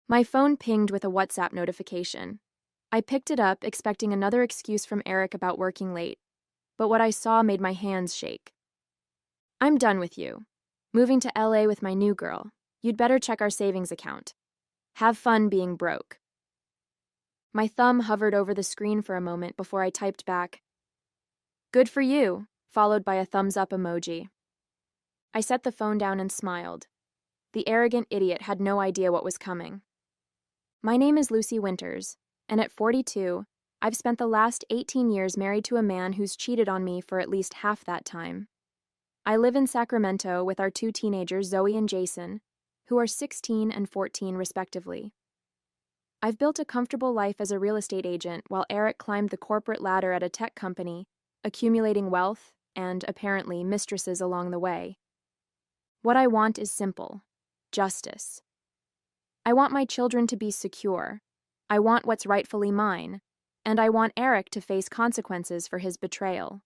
My phone pinged with a WhatsApp notification. I picked it up, expecting another excuse from Eric about working late, but what I saw made my hands shake. "I'm done with you. Moving to LA with my new girl. You'd better check our savings account. Have fun being broke." My thumb hovered over the screen for a moment before I typed back, "Good for you," followed by a thumbs up emoji. I set the phone down and smiled. The arrogant idiot had no idea what was coming. My name is Lucy Winters, and at 42, I've spent the last 18 years married to a man who's cheated on me for at least half that time. I live in Sacramento with our two teenagers, Zoe and Jason, who are 16 and 14 respectively. I've built a comfortable life as a real estate agent while Eric climbed the corporate ladder at a tech company, accumulating wealth and, apparently, mistresses along the way. What I want is simple: justice. I want my children to be secure. I want what's rightfully mine, and I want Eric to face consequences for his betrayal.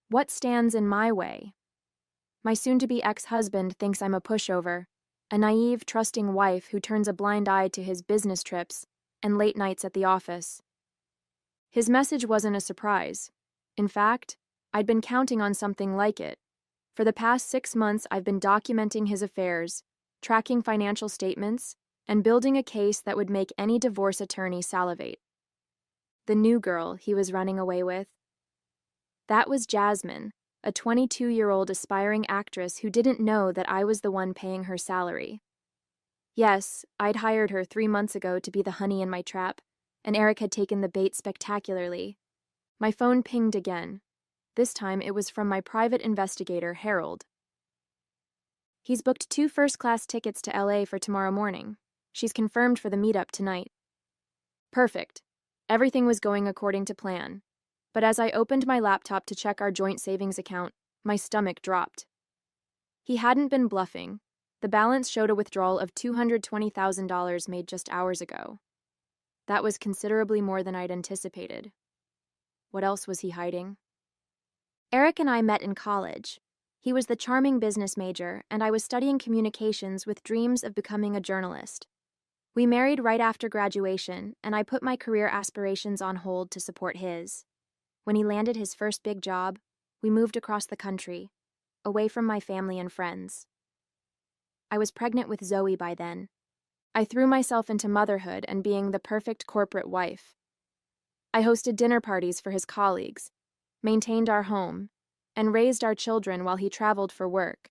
What stands in my way? My soon-to-be ex-husband thinks I'm a pushover, a naive, trusting wife who turns a blind eye to his business trips and late nights at the office. His message wasn't a surprise. In fact, I'd been counting on something like it. For the past 6 months, I've been documenting his affairs, tracking financial statements, and building a case that would make any divorce attorney salivate. The new girl he was running away with? That was Jasmine, a 22-year-old aspiring actress who didn't know that I was the one paying her salary. Yes, I'd hired her 3 months ago to be the honey in my trap, and Eric had taken the bait spectacularly. My phone pinged again. This time it was from my private investigator, Harold. "He's booked 2 first-class tickets to LA for tomorrow morning. She's confirmed for the meetup tonight." Perfect. Everything was going according to plan. But as I opened my laptop to check our joint savings account, my stomach dropped. He hadn't been bluffing. The balance showed a withdrawal of $220,000 made just hours ago. That was considerably more than I'd anticipated. What else was he hiding? Eric and I met in college. He was the charming business major, and I was studying communications with dreams of becoming a journalist. We married right after graduation, and I put my career aspirations on hold to support his. When he landed his first big job, we moved across the country, away from my family and friends. I was pregnant with Zoe by then. I threw myself into motherhood and being the perfect corporate wife. I hosted dinner parties for his colleagues, maintained our home, and raised our children while he traveled for work.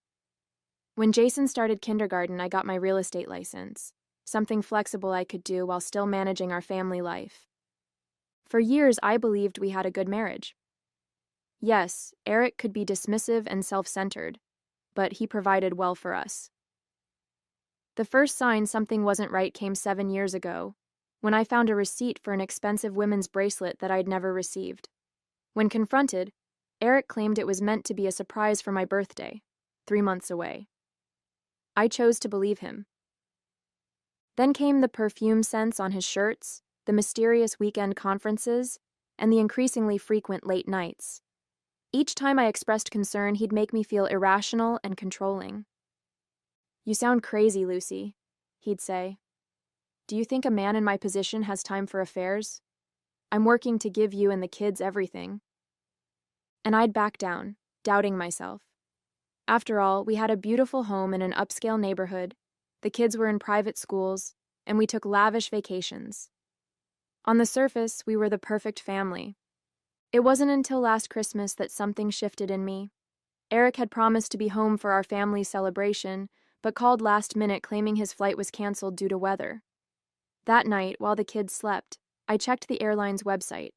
When Jason started kindergarten, I got my real estate license, something flexible I could do while still managing our family life. For years, I believed we had a good marriage. Yes, Eric could be dismissive and self-centered, but he provided well for us. The first sign something wasn't right came 7 years ago, when I found a receipt for an expensive women's bracelet that I'd never received. When confronted, Eric claimed it was meant to be a surprise for my birthday, 3 months away. I chose to believe him. Then came the perfume scents on his shirts, the mysterious weekend conferences, and the increasingly frequent late nights. Each time I expressed concern, he'd make me feel irrational and controlling. "You sound crazy, Lucy," he'd say. "Do you think a man in my position has time for affairs? I'm working to give you and the kids everything." And I'd back down, doubting myself. After all, we had a beautiful home in an upscale neighborhood, the kids were in private schools, and we took lavish vacations. On the surface, we were the perfect family. It wasn't until last Christmas that something shifted in me. Eric had promised to be home for our family celebration, but called last minute claiming his flight was canceled due to weather. That night, while the kids slept, I checked the airline's website.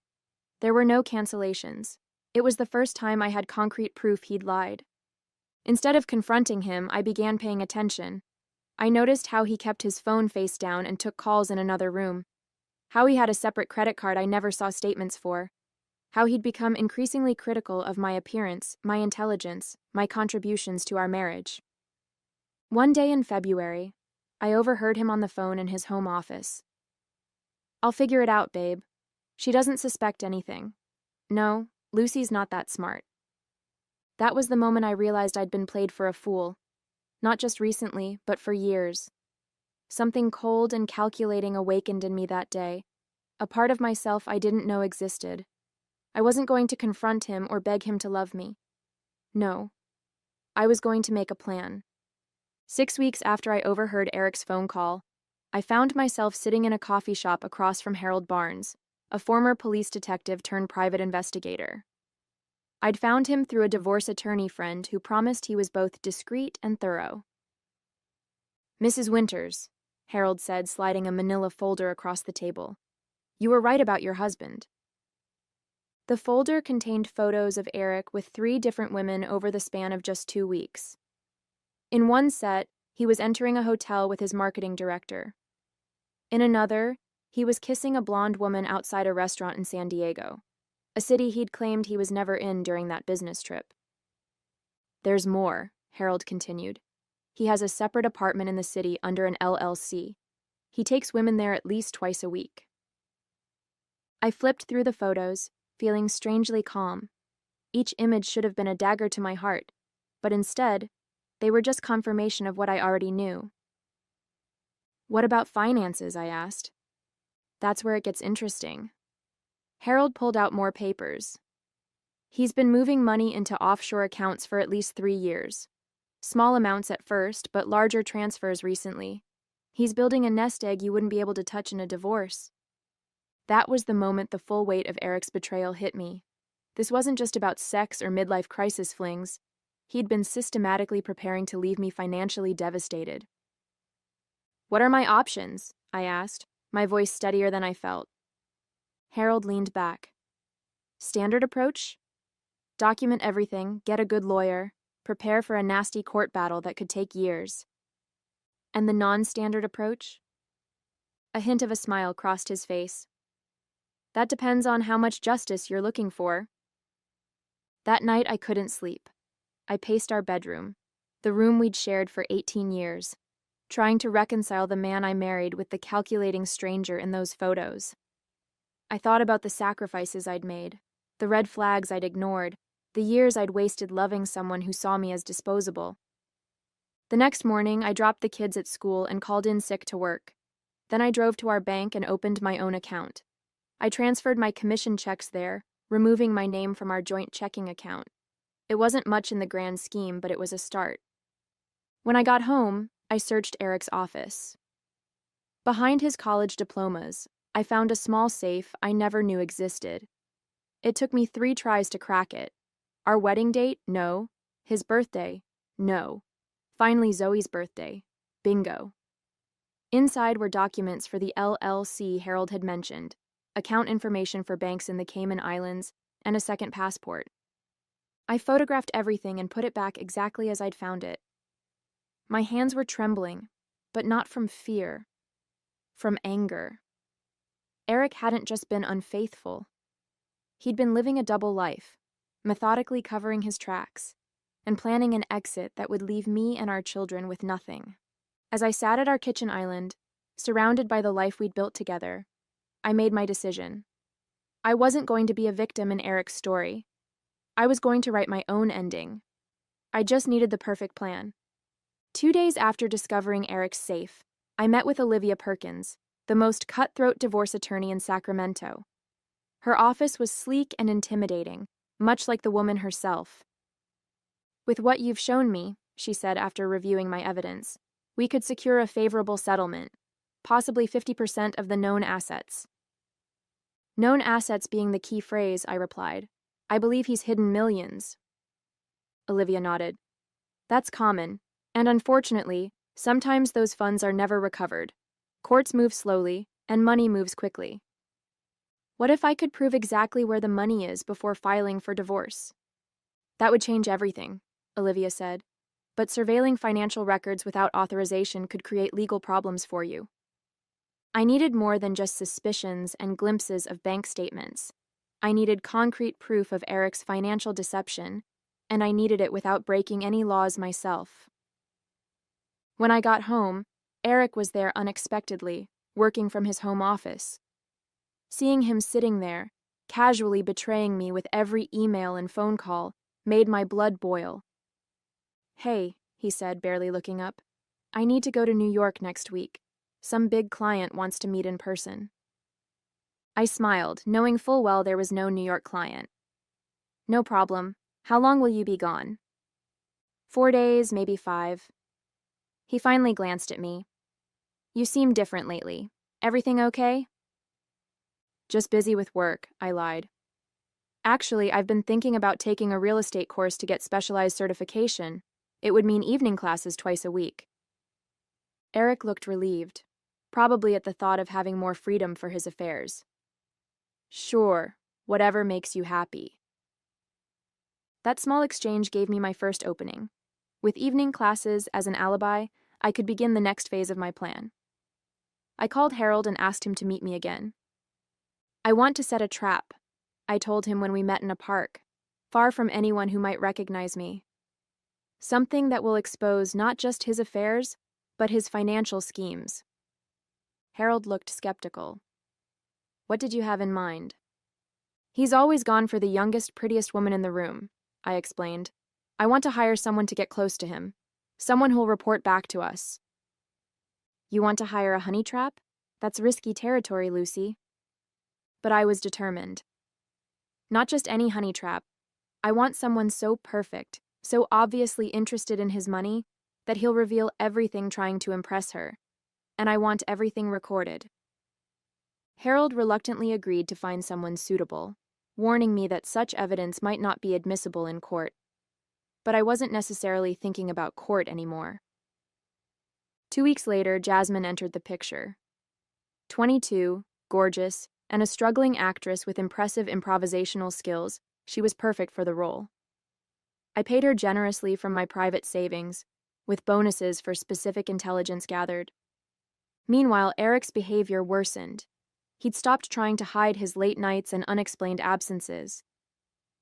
There were no cancellations. It was the first time I had concrete proof he'd lied. Instead of confronting him, I began paying attention. I noticed how he kept his phone face down and took calls in another room. How he had a separate credit card I never saw statements for. How he'd become increasingly critical of my appearance, my intelligence, my contributions to our marriage. One day in February, I overheard him on the phone in his home office. "I'll figure it out, babe. She doesn't suspect anything. No, Lucy's not that smart." That was the moment I realized I'd been played for a fool. Not just recently, but for years. Something cold and calculating awakened in me that day, a part of myself I didn't know existed. I wasn't going to confront him or beg him to love me. No, I was going to make a plan. 6 weeks after I overheard Eric's phone call, I found myself sitting in a coffee shop across from Harold Barnes, a former police detective turned private investigator. I'd found him through a divorce attorney friend who promised he was both discreet and thorough. "Mrs. Winters," Harold said, sliding a manila folder across the table. "You were right about your husband." The folder contained photos of Eric with 3 different women over the span of just 2 weeks. In one set, he was entering a hotel with his marketing director. In another, he was kissing a blonde woman outside a restaurant in San Diego, a city he'd claimed he was never in during that business trip. "There's more," Harold continued. "He has a separate apartment in the city under an LLC. He takes women there at least twice a week." I flipped through the photos, feeling strangely calm. Each image should have been a dagger to my heart, but instead, they were just confirmation of what I already knew. "What about finances?" I asked. "That's where it gets interesting." Harold pulled out more papers. "He's been moving money into offshore accounts for at least 3 years. Small amounts at first, but larger transfers recently. He's building a nest egg you wouldn't be able to touch in a divorce." That was the moment the full weight of Eric's betrayal hit me. This wasn't just about sex or midlife crisis flings. He'd been systematically preparing to leave me financially devastated. "What are my options?" I asked, my voice steadier than I felt. Harold leaned back. "Standard approach? Document everything, get a good lawyer, prepare for a nasty court battle that could take years. And the non-standard approach?" A hint of a smile crossed his face. "That depends on how much justice you're looking for." That night I couldn't sleep. I paced our bedroom, the room we'd shared for 18 years, trying to reconcile the man I married with the calculating stranger in those photos. I thought about the sacrifices I'd made, the red flags I'd ignored, the years I'd wasted loving someone who saw me as disposable. The next morning, I dropped the kids at school and called in sick to work. Then I drove to our bank and opened my own account. I transferred my commission checks there, removing my name from our joint checking account. It wasn't much in the grand scheme, but it was a start. When I got home, I searched Eric's office. Behind his college diplomas, I found a small safe I never knew existed. It took me 3 tries to crack it. Our wedding date? No. His birthday? No. Finally, Zoe's birthday. Bingo. Inside were documents for the LLC Harold had mentioned, account information for banks in the Cayman Islands, and a second passport. I photographed everything and put it back exactly as I'd found it. My hands were trembling, but not from fear, from anger. Eric hadn't just been unfaithful. He'd been living a double life, methodically covering his tracks, and planning an exit that would leave me and our children with nothing. As I sat at our kitchen island, surrounded by the life we'd built together, I made my decision. I wasn't going to be a victim in Eric's story. I was going to write my own ending. I just needed the perfect plan. 2 days after discovering Eric's safe, I met with Olivia Perkins, the most cutthroat divorce attorney in Sacramento. Her office was sleek and intimidating, much like the woman herself. "With what you've shown me," she said after reviewing my evidence, "we could secure a favorable settlement, possibly 50% of the known assets." "Known assets being the key phrase," I replied. "I believe he's hidden millions." Olivia nodded. "That's common, and unfortunately, sometimes those funds are never recovered. Courts move slowly, and money moves quickly." "What if I could prove exactly where the money is before filing for divorce?" "That would change everything," Olivia said. "But surveilling financial records without authorization could create legal problems for you." I needed more than just suspicions and glimpses of bank statements. I needed concrete proof of Eric's financial deception, and I needed it without breaking any laws myself. When I got home, Eric was there unexpectedly, working from his home office. Seeing him sitting there, casually betraying me with every email and phone call, made my blood boil. "Hey," he said, barely looking up. "I need to go to New York next week. Some big client wants to meet in person. I smiled, knowing full well there was no New York client. No problem. How long will you be gone? 4 days, maybe 5. He finally glanced at me. You seem different lately. Everything okay? Just busy with work, I lied. Actually, I've been thinking about taking a real estate course to get specialized certification. It would mean evening classes twice a week. Eric looked relieved, probably at the thought of having more freedom for his affairs. Sure, whatever makes you happy. That small exchange gave me my first opening. With evening classes as an alibi, I could begin the next phase of my plan. I called Harold and asked him to meet me again. I want to set a trap, I told him when we met in a park, far from anyone who might recognize me. Something that will expose not just his affairs, but his financial schemes. Harold looked skeptical. What did you have in mind? He's always gone for the youngest, prettiest woman in the room, I explained. I want to hire someone to get close to him, someone who'll report back to us. You want to hire a honey trap? That's risky territory, Lucy. But I was determined. Not just any honey trap. I want someone so perfect, so obviously interested in his money, that he'll reveal everything trying to impress her. And I want everything recorded. Harold reluctantly agreed to find someone suitable, warning me that such evidence might not be admissible in court. But I wasn't necessarily thinking about court anymore. 2 weeks later, Jasmine entered the picture. 22, gorgeous, and a struggling actress with impressive improvisational skills, she was perfect for the role. I paid her generously from my private savings, with bonuses for specific intelligence gathered. Meanwhile, Eric's behavior worsened. He'd stopped trying to hide his late nights and unexplained absences.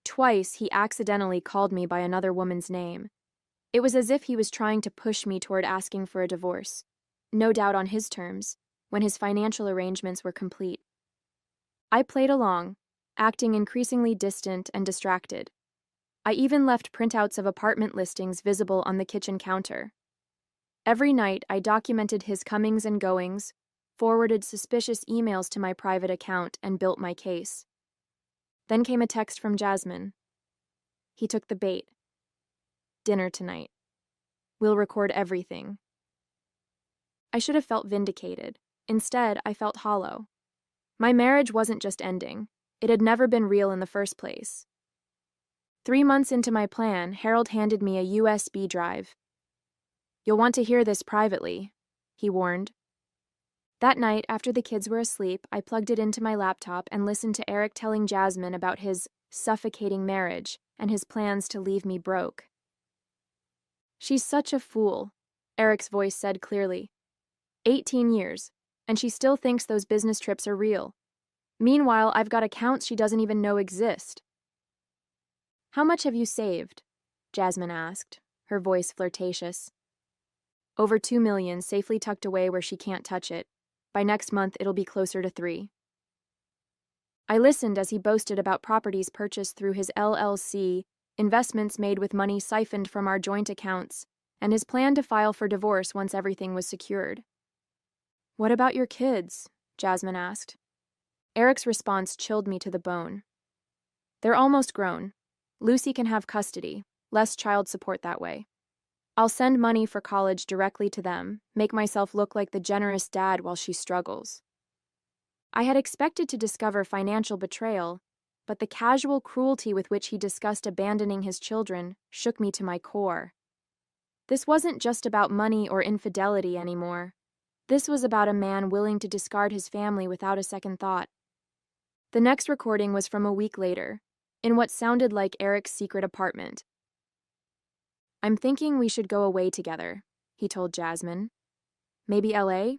Twice, he accidentally called me by another woman's name. It was as if he was trying to push me toward asking for a divorce, no doubt on his terms, when his financial arrangements were complete. I played along, acting increasingly distant and distracted. I even left printouts of apartment listings visible on the kitchen counter. Every night, I documented his comings and goings, forwarded suspicious emails to my private account, and built my case. Then came a text from Jasmine. He took the bait. Dinner tonight. We'll record everything. I should have felt vindicated. Instead, I felt hollow. My marriage wasn't just ending. It had never been real in the first place. 3 months into my plan, Harold handed me a USB drive. You'll want to hear this privately, he warned. That night, after the kids were asleep, I plugged it into my laptop and listened to Eric telling Jasmine about his suffocating marriage and his plans to leave me broke. She's such a fool, Eric's voice said clearly. 18 years, and she still thinks those business trips are real. Meanwhile, I've got accounts she doesn't even know exist. How much have you saved? Jasmine asked, her voice flirtatious. Over 2 million, safely tucked away where she can't touch it. By next month, it'll be closer to 3. I listened as he boasted about properties purchased through his LLC, investments made with money siphoned from our joint accounts, and his plan to file for divorce once everything was secured. What about your kids? Jasmine asked. Eric's response chilled me to the bone. They're almost grown. Lucy can have custody, less child support that way. I'll send money for college directly to them, make myself look like the generous dad while she struggles. I had expected to discover financial betrayal, but the casual cruelty with which he discussed abandoning his children shook me to my core. This wasn't just about money or infidelity anymore. This was about a man willing to discard his family without a second thought. The next recording was from a week later, in what sounded like Eric's secret apartment. I'm thinking we should go away together, he told Jasmine. Maybe LA?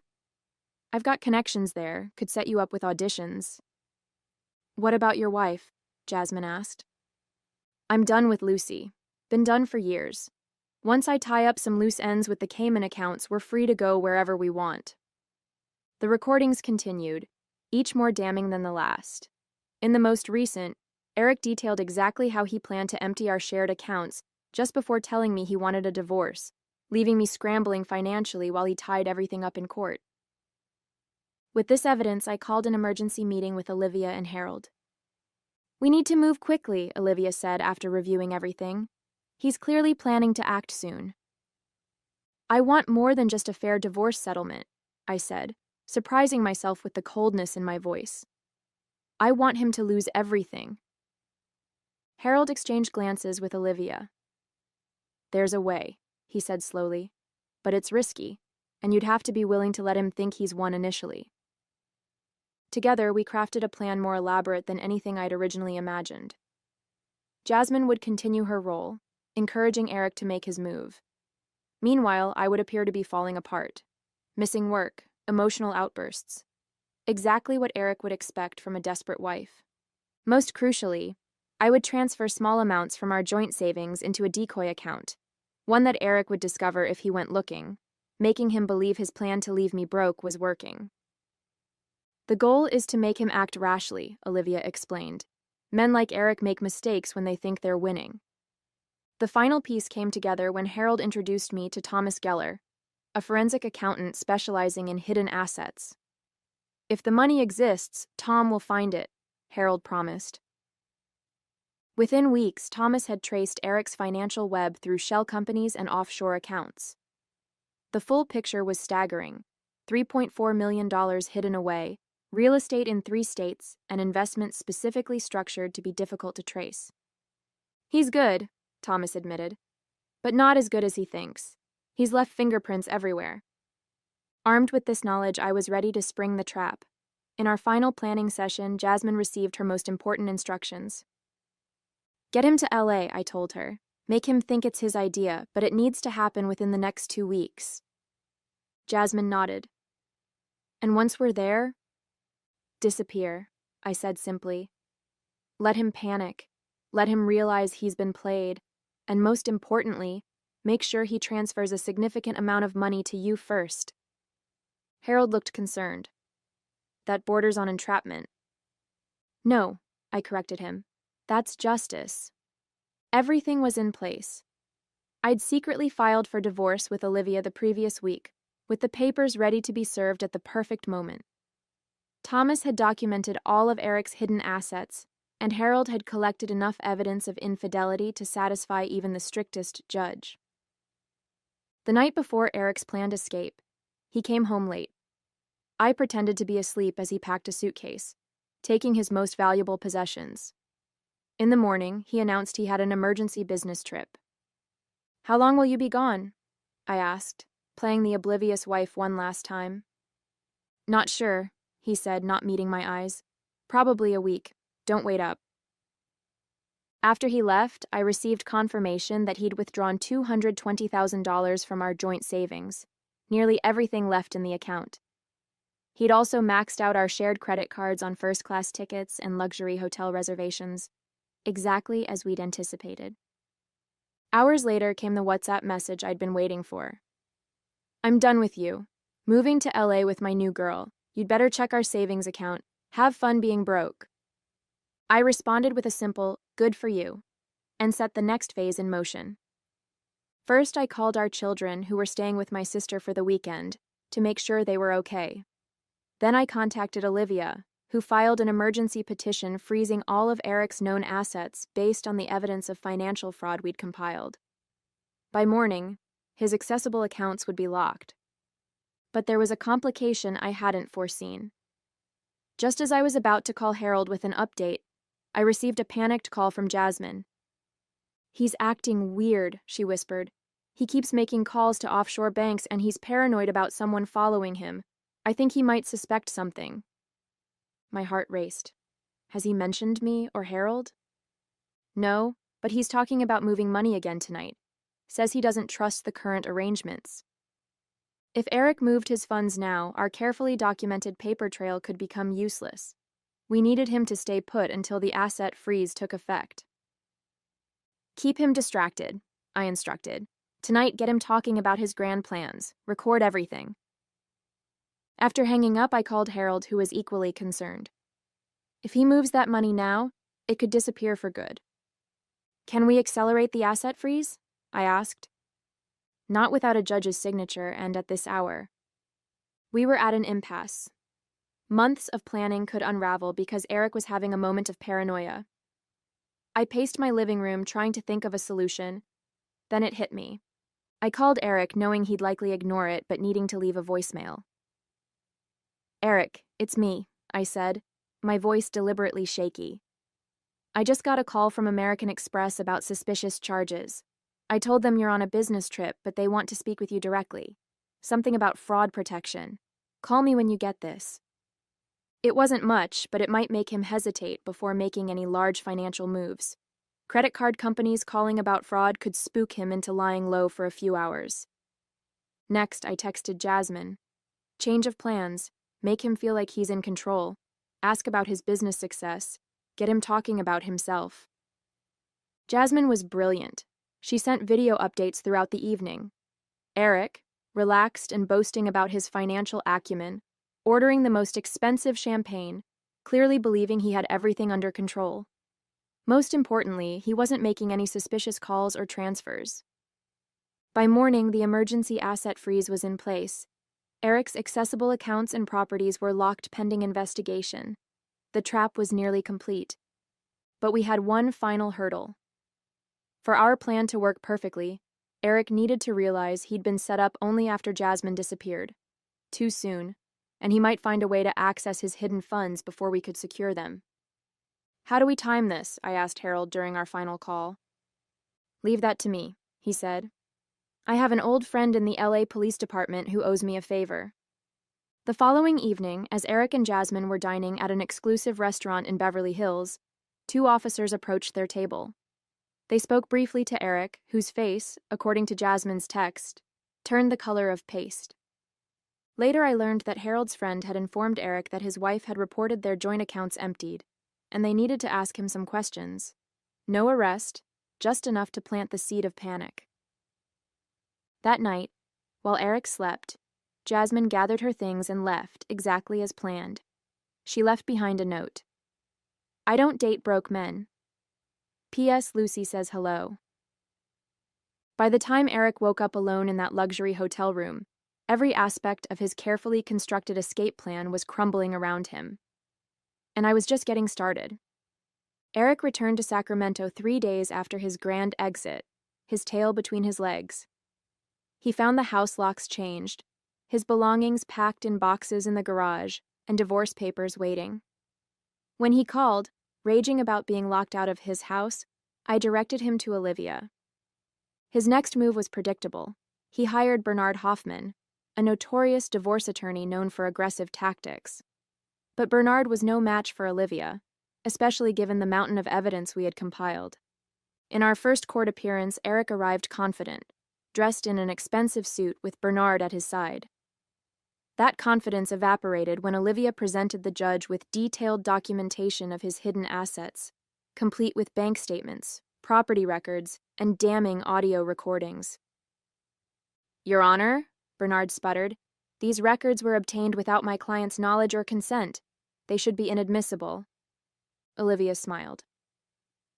I've got connections there, could set you up with auditions. What about your wife? Jasmine asked. I'm done with Lucy. Been done for years. Once I tie up some loose ends with the Cayman accounts, we're free to go wherever we want. The recordings continued, each more damning than the last. In the most recent, Eric detailed exactly how he planned to empty our shared accounts just before telling me he wanted a divorce, leaving me scrambling financially while he tied everything up in court. With this evidence, I called an emergency meeting with Olivia and Harold. "We need to move quickly," Olivia said after reviewing everything. "He's clearly planning to act soon." "I want more than just a fair divorce settlement," I said, surprising myself with the coldness in my voice. "I want him to lose everything." Harold exchanged glances with Olivia. "There's a way," he said slowly, "but it's risky, and you'd have to be willing to let him think he's won initially." Together, we crafted a plan more elaborate than anything I'd originally imagined. Jasmine would continue her role, encouraging Eric to make his move. Meanwhile, I would appear to be falling apart, missing work, emotional outbursts. Exactly what Eric would expect from a desperate wife. Most crucially, I would transfer small amounts from our joint savings into a decoy account, one that Eric would discover if he went looking, making him believe his plan to leave me broke was working. "The goal is to make him act rashly," Olivia explained. "Men like Eric make mistakes when they think they're winning." The final piece came together when Harold introduced me to Thomas Geller, a forensic accountant specializing in hidden assets. "If the money exists, Tom will find it," Harold promised. Within weeks, Thomas had traced Eric's financial web through shell companies and offshore accounts. The full picture was staggering: $3.4 million hidden away, real estate in 3 states, and investments specifically structured to be difficult to trace. "He's good," Thomas admitted, "but not as good as he thinks. He's left fingerprints everywhere." Armed with this knowledge, I was ready to spring the trap. In our final planning session, Jasmine received her most important instructions. "Get him to LA," I told her. "Make him think it's his idea, but it needs to happen within the next 2 weeks." Jasmine nodded. "And once we're there?" "Disappear," I said simply. "Let him panic. Let him realize he's been played. And most importantly, make sure he transfers a significant amount of money to you first." Harold looked concerned. "That borders on entrapment." "No," I corrected him. "That's justice." Everything was in place. I'd secretly filed for divorce with Olivia the previous week, with the papers ready to be served at the perfect moment. Thomas had documented all of Eric's hidden assets, and Harold had collected enough evidence of infidelity to satisfy even the strictest judge. The night before Eric's planned escape, he came home late. I pretended to be asleep as he packed a suitcase, taking his most valuable possessions. In the morning, he announced he had an emergency business trip. "How long will you be gone?" I asked, playing the oblivious wife one last time. "Not sure," he said, not meeting my eyes. "Probably a week. Don't wait up." After he left, I received confirmation that he'd withdrawn $220,000 from our joint savings, nearly everything left in the account. He'd also maxed out our shared credit cards on first-class tickets and luxury hotel reservations, exactly as we'd anticipated. Hours later came the WhatsApp message I'd been waiting for. "I'm done with you. Moving to LA with my new girl. You'd better check our savings account. Have fun being broke." I responded with a simple, "Good for you," and set the next phase in motion. First, I called our children, who were staying with my sister for the weekend, to make sure they were okay. Then I contacted Olivia, who filed an emergency petition freezing all of Eric's known assets based on the evidence of financial fraud we'd compiled. By morning, his accessible accounts would be locked. But there was a complication I hadn't foreseen. Just as I was about to call Harold with an update, I received a panicked call from Jasmine. "He's acting weird," she whispered. "He keeps making calls to offshore banks and he's paranoid about someone following him. I think he might suspect something." My heart raced. Has he mentioned me or Harold? "No, but he's talking about moving money again tonight. Says he doesn't trust the current arrangements." If Eric moved his funds now, our carefully documented paper trail could become useless. We needed him to stay put until the asset freeze took effect. "Keep him distracted," I instructed. "Tonight, get him talking about his grand plans. Record everything." After hanging up, I called Harold, who was equally concerned. "If he moves that money now, it could disappear for good." "Can we accelerate the asset freeze?" I asked. "Not without a judge's signature and at this hour." We were at an impasse. Months of planning could unravel because Eric was having a moment of paranoia. I paced my living room trying to think of a solution. Then it hit me. I called Eric knowing he'd likely ignore it but needing to leave a voicemail. "Eric, it's me," I said, my voice deliberately shaky. "I just got a call from American Express about suspicious charges. I told them you're on a business trip, but they want to speak with you directly. Something about fraud protection. Call me when you get this." It wasn't much, but it might make him hesitate before making any large financial moves. Credit card companies calling about fraud could spook him into lying low for a few hours. Next, I texted Jasmine. Change of plans. Make him feel like he's in control. Ask about his business success. Get him talking about himself. Jasmine was brilliant. She sent video updates throughout the evening. Eric, relaxed and boasting about his financial acumen, ordering the most expensive champagne, clearly believing he had everything under control. Most importantly, he wasn't making any suspicious calls or transfers. By morning, the emergency asset freeze was in place. Eric's accessible accounts and properties were locked pending investigation. The trap was nearly complete. But we had one final hurdle. For our plan to work perfectly, Eric needed to realize he'd been set up only after Jasmine disappeared. Too soon, and he might find a way to access his hidden funds before we could secure them. "How do we time this?" I asked Harold during our final call. "Leave that to me," he said. "I have an old friend in the LA Police Department who owes me a favor." The following evening, as Eric and Jasmine were dining at an exclusive restaurant in Beverly Hills, two officers approached their table. They spoke briefly to Eric, whose face, according to Jasmine's text, turned the color of paste. Later I learned that Harold's friend had informed Eric that his wife had reported their joint accounts emptied, and they needed to ask him some questions. No arrest, just enough to plant the seed of panic. That night, while Eric slept, Jasmine gathered her things and left exactly as planned. She left behind a note. "I don't date broke men. P.S. Lucy says hello." By the time Eric woke up alone in that luxury hotel room, every aspect of his carefully constructed escape plan was crumbling around him. And I was just getting started. Eric returned to Sacramento 3 days after his grand exit, his tail between his legs. He found the house locks changed, his belongings packed in boxes in the garage, and divorce papers waiting. When he called, raging about being locked out of his house, I directed him to Olivia. His next move was predictable. He hired Bernard Hoffman, a notorious divorce attorney known for aggressive tactics. But Bernard was no match for Olivia, especially given the mountain of evidence we had compiled. In our first court appearance, Eric arrived confident, dressed in an expensive suit with Bernard at his side. That confidence evaporated when Olivia presented the judge with detailed documentation of his hidden assets, complete with bank statements, property records, and damning audio recordings. "Your Honor," Bernard sputtered, "these records were obtained without my client's knowledge or consent. They should be inadmissible." Olivia smiled.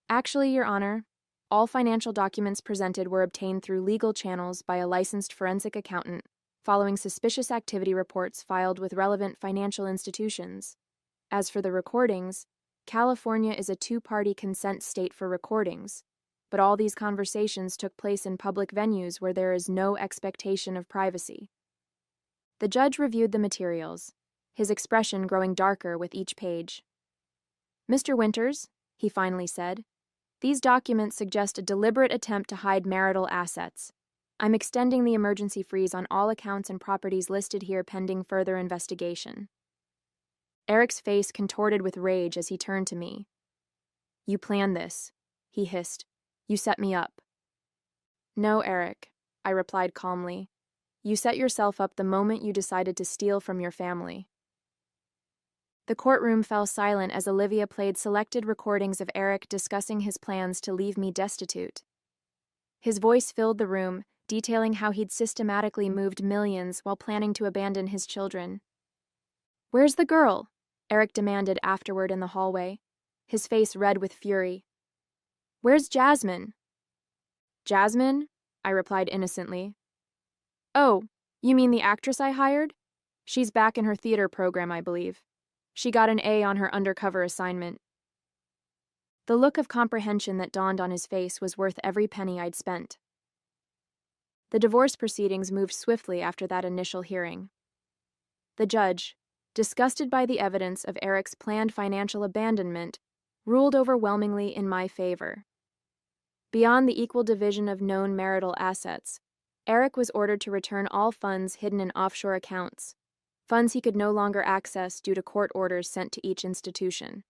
"Actually, Your Honor, all financial documents presented were obtained through legal channels by a licensed forensic accountant, following suspicious activity reports filed with relevant financial institutions. As for the recordings, California is a two-party consent state for recordings, but all these conversations took place in public venues where there is no expectation of privacy." The judge reviewed the materials, his expression growing darker with each page. "Mr. Winters," he finally said, "these documents suggest a deliberate attempt to hide marital assets. I'm extending the emergency freeze on all accounts and properties listed here pending further investigation." Eric's face contorted with rage as he turned to me. "You planned this," he hissed. "You set me up." "No, Eric," I replied calmly. "You set yourself up the moment you decided to steal from your family." The courtroom fell silent as Olivia played selected recordings of Eric discussing his plans to leave me destitute. His voice filled the room, detailing how he'd systematically moved millions while planning to abandon his children. "Where's the girl?" Eric demanded afterward in the hallway, his face red with fury. "Where's Jasmine?" "Jasmine?" I replied innocently. "Oh, you mean the actress I hired? She's back in her theater program, I believe. She got an A on her undercover assignment. The look of comprehension that dawned on his face was worth every penny I'd spent. The divorce proceedings moved swiftly after that initial hearing. The judge, disgusted by the evidence of Eric's planned financial abandonment, ruled overwhelmingly in my favor. Beyond the equal division of known marital assets, Eric was ordered to return all funds hidden in offshore accounts, funds he could no longer access due to court orders sent to each institution.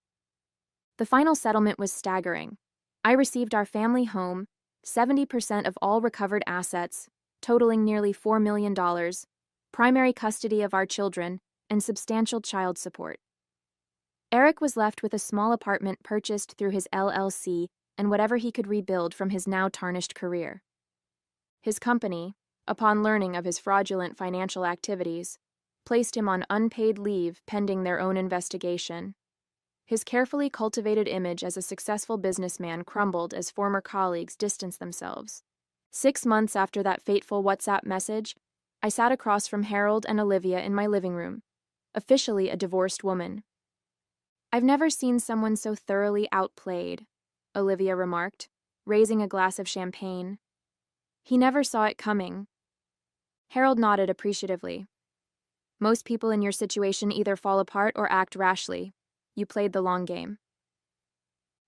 The final settlement was staggering. I received our family home, 70% of all recovered assets, totaling nearly $4 million, primary custody of our children, and substantial child support. Eric was left with a small apartment purchased through his LLC and whatever he could rebuild from his now tarnished career. His company, upon learning of his fraudulent financial activities, placed him on unpaid leave pending their own investigation. His carefully cultivated image as a successful businessman crumbled as former colleagues distanced themselves. 6 months after that fateful WhatsApp message, I sat across from Harold and Olivia in my living room, officially a divorced woman. "I've never seen someone so thoroughly outplayed," Olivia remarked, raising a glass of champagne. "He never saw it coming." Harold nodded appreciatively. "Most people in your situation either fall apart or act rashly. You played the long game."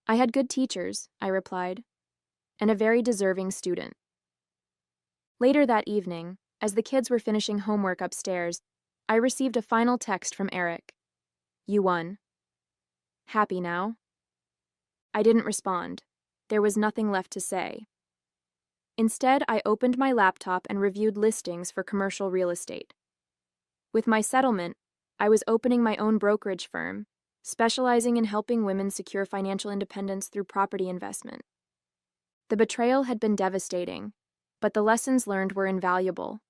"I had good teachers," I replied, "and a very deserving student." Later that evening, as the kids were finishing homework upstairs, I received a final text from Eric. "You won. Happy now?" I didn't respond. There was nothing left to say. Instead, I opened my laptop and reviewed listings for commercial real estate. With my settlement, I was opening my own brokerage firm, specializing in helping women secure financial independence through property investment. The betrayal had been devastating, but the lessons learned were invaluable.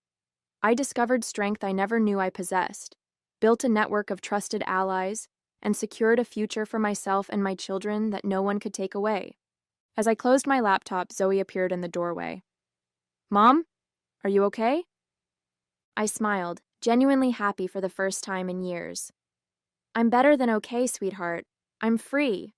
I discovered strength I never knew I possessed, built a network of trusted allies, and secured a future for myself and my children that no one could take away. As I closed my laptop, Zoe appeared in the doorway. "Mom, are you okay?" I smiled, genuinely happy for the first time in years. "I'm better than okay, sweetheart. I'm free."